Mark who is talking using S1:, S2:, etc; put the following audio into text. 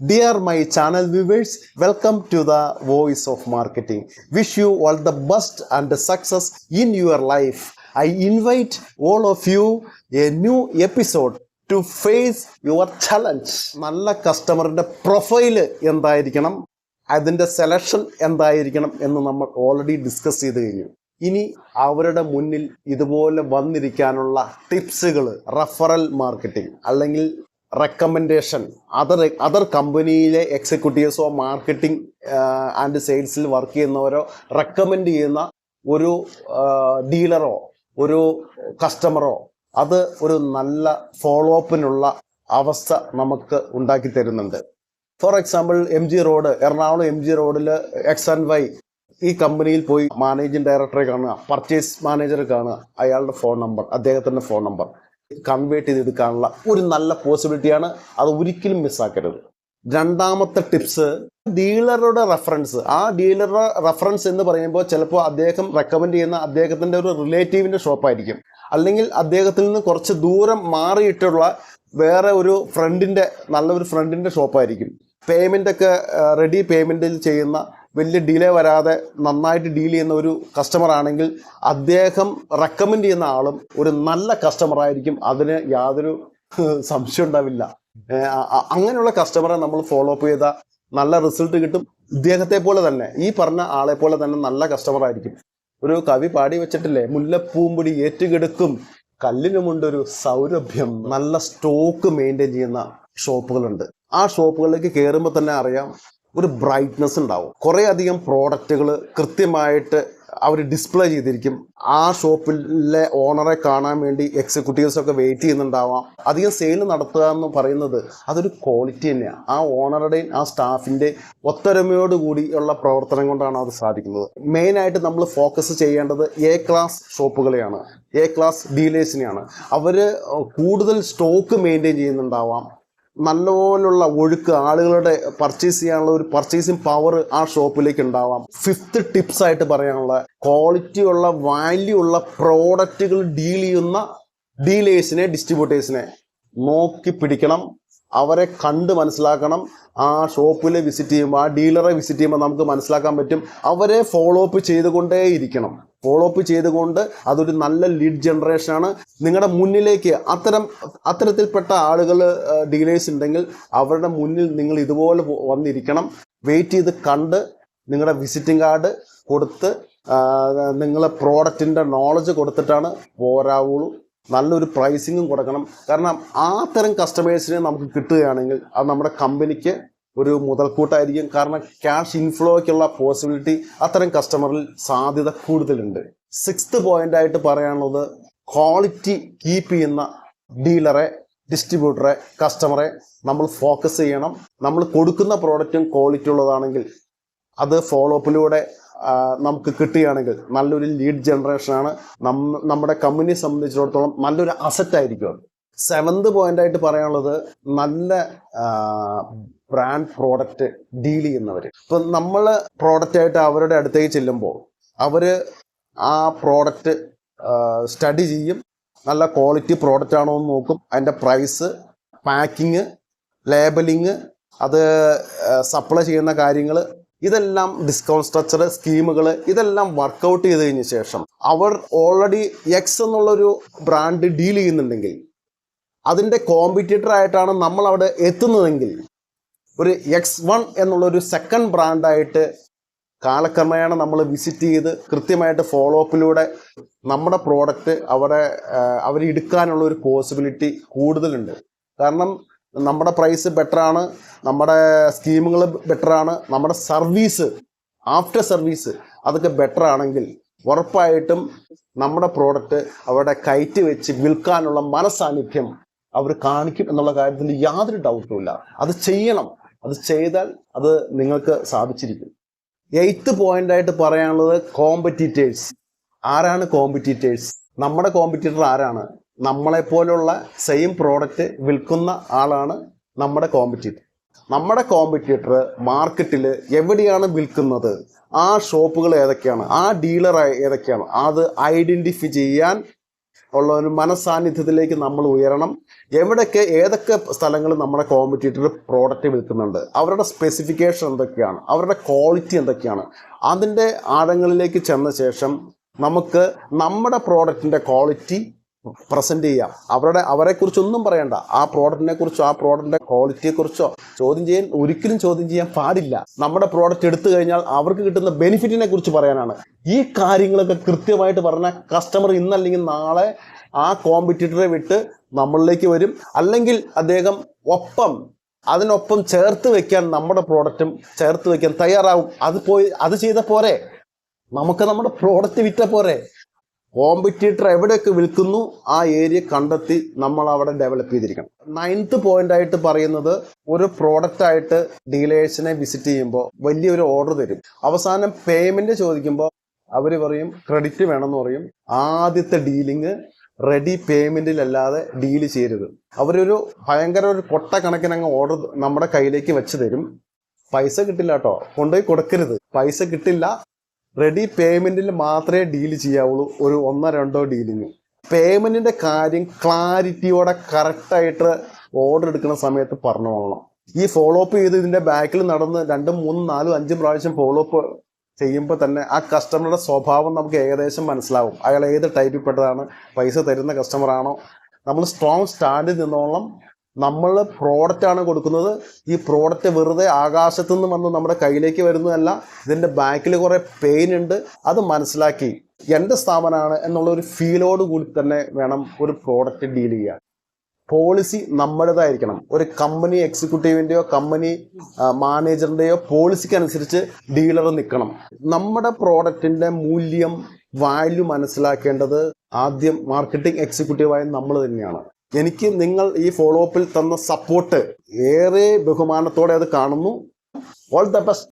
S1: Dear my channel viewers, welcome to the Voice of Marketing. Wish you all the best and success in your life. I invite all of you a new episode to face your challenge. നല്ല കസ്റ്റമറിന്റെ profile എന്തായിരിക്കണം, അതിൻ്റെ selection എന്തായിരിക്കണം എന്ന് നമ്മൾ already discuss ചെയ്ത് കഴിഞ്ഞു. ഇനി അവരുടെ മുന്നിൽ ഇതുപോലെ വന്നിരിക്കാനുള്ള ടിപ്സുകൾ, റഫറൽ മാർക്കറ്റിംഗ് അല്ലെങ്കിൽ റെക്കമെൻഡേഷൻ, അതർ കമ്പനിയിലെ എക്സിക്യൂട്ടീവ്സോ മാർക്കറ്റിംഗ് ആൻഡ് സെയിൽസിൽ വർക്ക് ചെയ്യുന്നവരോ റെക്കമെൻഡ് ചെയ്യുന്ന ഒരു ഡീലറോ ഒരു കസ്റ്റമറോ അത് ഒരു നല്ല ഫോളോ അപ്പിനുള്ള അവസ്ഥ നമുക്ക് ഉണ്ടാക്കി തരുന്നുണ്ട്. For example MG road, Ernakulam MG റോഡിൽ X&Y ഈ കമ്പനിയിൽ പോയി മാനേജിംഗ് ഡയറക്ടറെ കാണുക, പർച്ചേസ് മാനേജറെ കാണുക, അയാളുടെ ഫോൺ നമ്പർ, അദ്ദേഹത്തിൻ്റെ ഫോൺ നമ്പർ കൺവേർട്ട് ചെയ്തെടുക്കാനുള്ള ഒരു നല്ല പോസിബിലിറ്റിയാണ്. അത് ഒരിക്കലും മിസ്സാക്കരുത്. രണ്ടാമത്തെ ടിപ്സ്, ഡീലറുടെ റെഫറൻസ്. ആ ഡീലറുടെ റെഫറൻസ് എന്ന് പറയുമ്പോൾ ചിലപ്പോൾ അദ്ദേഹം റെക്കമെൻഡ് ചെയ്യുന്ന അദ്ദേഹത്തിൻ്റെ ഒരു റിലേറ്റീവിൻ്റെ ഷോപ്പായിരിക്കും, അല്ലെങ്കിൽ അദ്ദേഹത്തിൽ നിന്ന് കുറച്ച് ദൂരം മാറിയിട്ടുള്ള വേറെ ഒരു നല്ലൊരു ഫ്രണ്ടിൻ്റെ ഷോപ്പായിരിക്കും. പേയ്മെൻ്റ് ഒക്കെ റെഡി പേയ്മെൻറ്റിൽ ചെയ്യുന്ന, വലിയ ഡിലേ വരാതെ നന്നായിട്ട് ഡീൽ ചെയ്യുന്ന ഒരു കസ്റ്റമർ ആണെങ്കിൽ അദ്ദേഹം റെക്കമെൻഡ് ചെയ്യുന്ന ആളും ഒരു നല്ല കസ്റ്റമർ ആയിരിക്കും. അതിന് യാതൊരു സംശയം ഉണ്ടാവില്ല. അങ്ങനെയുള്ള കസ്റ്റമറെ നമ്മൾ ഫോളോ അപ്പ് ചെയ്താൽ നല്ല റിസൾട്ട് കിട്ടും. ഇദ്ദേഹത്തെ പോലെ തന്നെ, ഈ പറഞ്ഞ ആളെ പോലെ തന്നെ നല്ല കസ്റ്റമർ ആയിരിക്കും. ഒരു കവി പാടി വെച്ചിട്ടില്ലേ, മുല്ലപ്പൂമ്പൊടി ഏറ്റുകിടക്കും കല്ലിനുമുണ്ടൊരു സൗരഭ്യം. നല്ല സ്റ്റോക്ക് മെയിൻറ്റെയിൻ ചെയ്യുന്ന ഷോപ്പുകളുണ്ട്. ആ ഷോപ്പുകളിലേക്ക് കയറുമ്പോൾ തന്നെ അറിയാം, ഒരു ബ്രൈറ്റ്നസ് ഉണ്ടാവും. കുറേ അധികം പ്രോഡക്റ്റുകൾ കൃത്യമായിട്ട് അവർ ഡിസ്പ്ലേ ചെയ്തിരിക്കും. ആ ഷോപ്പിലെ ഓണറെ കാണാൻ വേണ്ടി എക്സിക്യൂട്ടീവ്സൊക്കെ വെയിറ്റ് ചെയ്യുന്നുണ്ടാവാം. അധികം സെയിൽ നടത്തുക എന്ന് പറയുന്നത് അതൊരു ക്വാളിറ്റി തന്നെയാണ്. ആ ഓണറുടെയും ആ സ്റ്റാഫിൻ്റെ ഒത്തൊരുമയോടുകൂടിയുള്ള പ്രവർത്തനം കൊണ്ടാണ് അത് സാധിക്കുന്നത്. മെയിനായിട്ട് നമ്മൾ ഫോക്കസ് ചെയ്യേണ്ടത് A ക്ലാസ് ഷോപ്പുകളെയാണ്, A ക്ലാസ് ഡീലേഴ്സിനെയാണ്. അവർ കൂടുതൽ സ്റ്റോക്ക് മെയിൻറ്റെയിൻ ചെയ്യുന്നുണ്ടാവാം. നല്ലപോലുള്ള ഒഴുക്ക്, ആളുകളുടെ പർച്ചേസ് ചെയ്യാനുള്ള ഒരു പർച്ചേസിങ് പവർ ആ ഷോപ്പിലേക്ക് ഉണ്ടാവാം. 5th ടിപ്സ് ആയിട്ട് പറയാനുള്ള, ക്വാളിറ്റി ഉള്ള വാല്യൂ ഉള്ള പ്രോഡക്റ്റുകൾ ഡീൽ ചെയ്യുന്ന ഡീലേഴ്സിനെ, ഡിസ്ട്രിബ്യൂട്ടേഴ്സിനെ നോക്കി പിടിക്കണം. അവരെ കണ്ട് മനസ്സിലാക്കണം. ആ ഷോപ്പിൽ വിസിറ്റ് ചെയ്യുമ്പോൾ, ആ ഡീലറെ വിസിറ്റ് ചെയ്യുമ്പോൾ നമുക്ക് മനസ്സിലാക്കാൻ പറ്റും. അവരെ ഫോളോ അപ്പ് ചെയ്തുകൊണ്ടേയിരിക്കണം. ഫോളോ അപ്പ് ചെയ്തുകൊണ്ട് അതൊരു നല്ല ലീഡ് ജനറേഷനാണ്. നിങ്ങളുടെ മുന്നിലേക്ക് അത്തരത്തിൽപ്പെട്ട ആളുകൾ, ഡീലേഴ്സ് ഉണ്ടെങ്കിൽ അവരുടെ മുന്നിൽ നിങ്ങൾ ഇതുപോലെ വന്നിരിക്കണം. വെയിറ്റ് ചെയ്ത് കണ്ട് നിങ്ങളുടെ വിസിറ്റിംഗ് കാർഡ് കൊടുത്ത് നിങ്ങളെ പ്രോഡക്റ്റിൻ്റെ നോളജ് കൊടുത്തിട്ടാണ് പോരാവുള്ളൂ. നല്ലൊരു പ്രൈസിങ്ങും കൊടുക്കണം. കാരണം ആ തരം കസ്റ്റമേഴ്സിനെ നമുക്ക് കിട്ടുകയാണെങ്കിൽ അത് നമ്മുടെ കമ്പനിക്ക് ഒരു മുതൽക്കൂട്ടായിരിക്കും. കാരണം ക്യാഷ് ഇൻഫ്ലോയ്ക്കുള്ള പോസിബിലിറ്റി അത്തരം കസ്റ്റമറിൽ സാധ്യത കൂടുതലുണ്ട്. 6th പോയിൻ്റായിട്ട് പറയാനുള്ളത്, ക്വാളിറ്റി കീപ്പ് ചെയ്യുന്ന ഡീലറെ, ഡിസ്ട്രിബ്യൂട്ടറെ, കസ്റ്റമറെ നമ്മൾ ഫോക്കസ് ചെയ്യണം. നമ്മൾ കൊടുക്കുന്ന പ്രോഡക്റ്റും ക്വാളിറ്റി ഉള്ളതാണെങ്കിൽ അത് ഫോളോ അപ്പിലൂടെ നമുക്ക് കിട്ടുകയാണെങ്കിൽ നല്ലൊരു ലീഡ് ജനറേഷനാണ്. നമ്മുടെ കമ്പനിയെ സംബന്ധിച്ചിടത്തോളം നല്ലൊരു അസറ്റായിരിക്കും അത്. 7th പോയിൻ്റായിട്ട് പറയാനുള്ളത്, നല്ല ബ്രാൻഡ് പ്രോഡക്റ്റ് ഡീൽ ചെയ്യുന്നവർ. ഇപ്പം നമ്മൾ പ്രോഡക്റ്റായിട്ട് അവരുടെ അടുത്തേക്ക് ചെല്ലുമ്പോൾ അവർ ആ പ്രോഡക്റ്റ് സ്റ്റഡി ചെയ്യും. നല്ല ക്വാളിറ്റി പ്രോഡക്റ്റ് ആണോ എന്ന് നോക്കും. അതിൻ്റെ പ്രൈസ്, പാക്കിങ്, ലേബലിങ്, അത് സപ്ലൈ ചെയ്യുന്ന കാര്യങ്ങൾ, ഇതെല്ലാം ഡിസ്കൗണ്ട് സ്ട്രക്ചർ, സ്കീമുകൾ, ഇതെല്ലാം വർക്കൗട്ട് ചെയ്ത് കഴിഞ്ഞ ശേഷം അവർ ഓൾറെഡി X എന്നുള്ളൊരു ബ്രാൻഡ് ഡീൽ ചെയ്യുന്നുണ്ടെങ്കിൽ അതിൻ്റെ കോമ്പറ്റീറ്റർ ആയിട്ടാണ് നമ്മൾ അവിടെ എത്തുന്നതെങ്കിൽ ഒരു X1 എന്നുള്ളൊരു സെക്കൻഡ് ബ്രാൻഡായിട്ട് കാലക്രമേണ നമ്മൾ വിസിറ്റ് ചെയ്ത് കൃത്യമായിട്ട് ഫോളോ അപ്പിലൂടെ നമ്മുടെ പ്രോഡക്റ്റ് അവരെടുക്കാനുള്ള ഒരു പോസിബിലിറ്റി കൂടുതലുണ്ട്. കാരണം നമ്മുടെ പ്രൈസ് ബെറ്ററാണ്, നമ്മുടെ സ്കീമുകൾ ബെറ്ററാണ്, നമ്മുടെ സർവീസ്, ആഫ്റ്റർ സർവീസ് അതൊക്കെ ബെറ്റർ ആണെങ്കിൽ ഉറപ്പായിട്ടും നമ്മുടെ പ്രോഡക്റ്റ് അവിടെ കയറ്റി വെച്ച് വിൽക്കാനുള്ള മനസാന്നിധ്യം അവർ കാണിക്കും എന്നുള്ള കാര്യത്തിൽ യാതൊരു ഡൗട്ടുമില്ല. അത് ചെയ്യണം. അത് ചെയ്താൽ അത് നിങ്ങൾക്ക് സാധിച്ചിരിക്കും. 8th പോയിൻ്റായിട്ട് പറയാനുള്ളത്, കോമ്പറ്റീറ്റേഴ്സ്. ആരാണ് കോമ്പറ്റീറ്റേഴ്സ്? നമ്മുടെ കോമ്പറ്റീറ്റർ ആരാണ്? നമ്മളെപ്പോലുള്ള സെയിം പ്രോഡക്റ്റ് വിൽക്കുന്ന ആളാണ് നമ്മുടെ കോമ്പറ്റീറ്റർ. നമ്മുടെ കോമ്പറ്റീറ്റർ മാർക്കറ്റിൽ എവിടെയാണ് വിൽക്കുന്നത്, ആ ഷോപ്പുകൾ ഏതൊക്കെയാണ്, ആ ഡീലർ ഏതൊക്കെയാണ്, അത് ഐഡൻറ്റിഫൈ ചെയ്യാൻ ഉള്ള ഒരു മനസാന്നിധ്യത്തിലേക്ക് നമ്മൾ ഉയരണം. എവിടെയൊക്കെ ഏതൊക്കെ സ്ഥലങ്ങളിൽ നമ്മുടെ കോമ്പറ്റീറ്റർ പ്രോഡക്റ്റ് വിൽക്കുന്നുണ്ട്, അവരുടെ സ്പെസിഫിക്കേഷൻ എന്തൊക്കെയാണ്, അവരുടെ ക്വാളിറ്റി എന്തൊക്കെയാണ്, അതിൻ്റെ ആഴങ്ങളിലേക്ക് ചെന്ന ശേഷം നമുക്ക് നമ്മുടെ പ്രോഡക്റ്റിൻ്റെ ക്വാളിറ്റി പ്രസന്റ് ചെയ്യാം. അവരെക്കുറിച്ചൊന്നും പറയണ്ട. ആ പ്രോഡക്റ്റിനെ കുറിച്ചോ ആ പ്രോഡക്റ്റിന്റെ ക്വാളിറ്റിയെക്കുറിച്ചോ ഒരിക്കലും ചോദ്യം ചെയ്യാൻ പാടില്ല. നമ്മുടെ പ്രോഡക്റ്റ് എടുത്തു കഴിഞ്ഞാൽ അവർക്ക് കിട്ടുന്ന ബെനിഫിറ്റിനെ കുറിച്ച് പറയാനാണ്. ഈ കാര്യങ്ങളൊക്കെ കൃത്യമായിട്ട് പറഞ്ഞാൽ കസ്റ്റമർ ഇന്നല്ലെങ്കിൽ നാളെ ആ കോമ്പറ്റീറ്ററെ വിട്ട് നമ്മളിലേക്ക് വരും. അല്ലെങ്കിൽ അദ്ദേഹം അതിനൊപ്പം ചേർത്ത് വെക്കാൻ നമ്മുടെ പ്രോഡക്റ്റും ചേർത്ത് വെക്കാൻ തയ്യാറാവും. അത് ചെയ്ത പോരെ, നമുക്ക് നമ്മുടെ പ്രോഡക്റ്റ് വിറ്റ പോരെ. കോമ്പറ്റീറ്റർ എവിടെയൊക്കെ വിൽക്കുന്നു ആ ഏരിയ കണ്ടെത്തി നമ്മൾ അവിടെ ഡെവലപ്പ് ചെയ്തിരിക്കണം. 9th പോയിന്റ് ആയിട്ട് പറയുന്നത്, ഒരു പ്രോഡക്റ്റ് ആയിട്ട് ഡീലേഴ്സിനെ വിസിറ്റ് ചെയ്യുമ്പോൾ വലിയൊരു ഓർഡർ തരും. അവസാനം പേയ്മെന്റ് ചോദിക്കുമ്പോൾ അവർ പറയും ക്രെഡിറ്റ് വേണമെന്ന് പറയും. ആദ്യത്തെ ഡീലിങ് റെഡി പേയ്മെന്റിലല്ലാതെ ഡീല് ചെയ്യരുത്. അവരൊരു ഭയങ്കര ഒരു കൊട്ടക്കണക്കിനങ്ങ് ഓർഡർ നമ്മുടെ കയ്യിലേക്ക് വെച്ച് തരും. പൈസ കിട്ടില്ല കേട്ടോ, കൊണ്ടുപോയി കൊടുക്കരുത്. പൈസ കിട്ടില്ല. റെഡി പേയ്മെന്റിൽ മാത്രമേ ഡീൽ ചെയ്യാവുള്ളൂ. ഒരു 1-2 ഡീലിങ്. പേയ്മെന്റിന്റെ കാര്യം ക്ലാരിറ്റിയോടെ കറക്റ്റായിട്ട് ഓർഡർ എടുക്കുന്ന സമയത്ത് പറഞ്ഞു പോകണം. ഈ ഫോളോ അപ്പ് ചെയ്ത് ഇതിന്റെ ബാക്കിൽ നടന്ന് 2, 3, 4, 5 പ്രാവശ്യം ഫോളോ അപ്പ് ചെയ്യുമ്പോൾ തന്നെ ആ കസ്റ്റമറുടെ സ്വഭാവം നമുക്ക് ഏകദേശം മനസ്സിലാവും. അയാൾ ഏത് ടൈപ്പിൽപ്പെട്ടതാണ്, പൈസ തരുന്ന കസ്റ്റമർ ആണോ. നമ്മൾ സ്ട്രോങ് സ്റ്റാൻഡിൽ നിന്നോളം നമ്മൾ പ്രോഡക്റ്റാണ് കൊടുക്കുന്നത്. ഈ പ്രോഡക്റ്റ് വെറുതെ ആകാശത്തു നിന്ന് വന്ന് നമ്മുടെ കയ്യിലേക്ക് വരുന്നതല്ല. ഇതിൻ്റെ ബാക്കിൽ കുറേ പെയിൻ ഉണ്ട്. അത് മനസ്സിലാക്കി എൻ്റെ സ്ഥാപനമാണ് എന്നുള്ള ഒരു ഫീലോട് കൂടി തന്നെ വേണം ഒരു പ്രോഡക്റ്റ് ഡീൽ ചെയ്യാൻ. പോളിസി നമ്മുടേതായിരിക്കണം. ഒരു കമ്പനി എക്സിക്യൂട്ടീവിൻ്റെയോ കമ്പനി മാനേജറിൻ്റെയോ പോളിസിക്ക് അനുസരിച്ച് ഡീലർ നിൽക്കണം. നമ്മുടെ പ്രോഡക്റ്റിൻ്റെ മൂല്യം, വാല്യൂ മനസ്സിലാക്കേണ്ടത് ആദ്യം മാർക്കറ്റിംഗ് എക്സിക്യൂട്ടീവായ നമ്മൾ തന്നെയാണ്. എനിക്ക് നിങ്ങൾ ഈ ഫോളോ അപ്പിൽ തന്ന സപ്പോർട്ട് ഏറെ ബഹുമാനത്തോടെ അത് കാണുന്നു. All the best.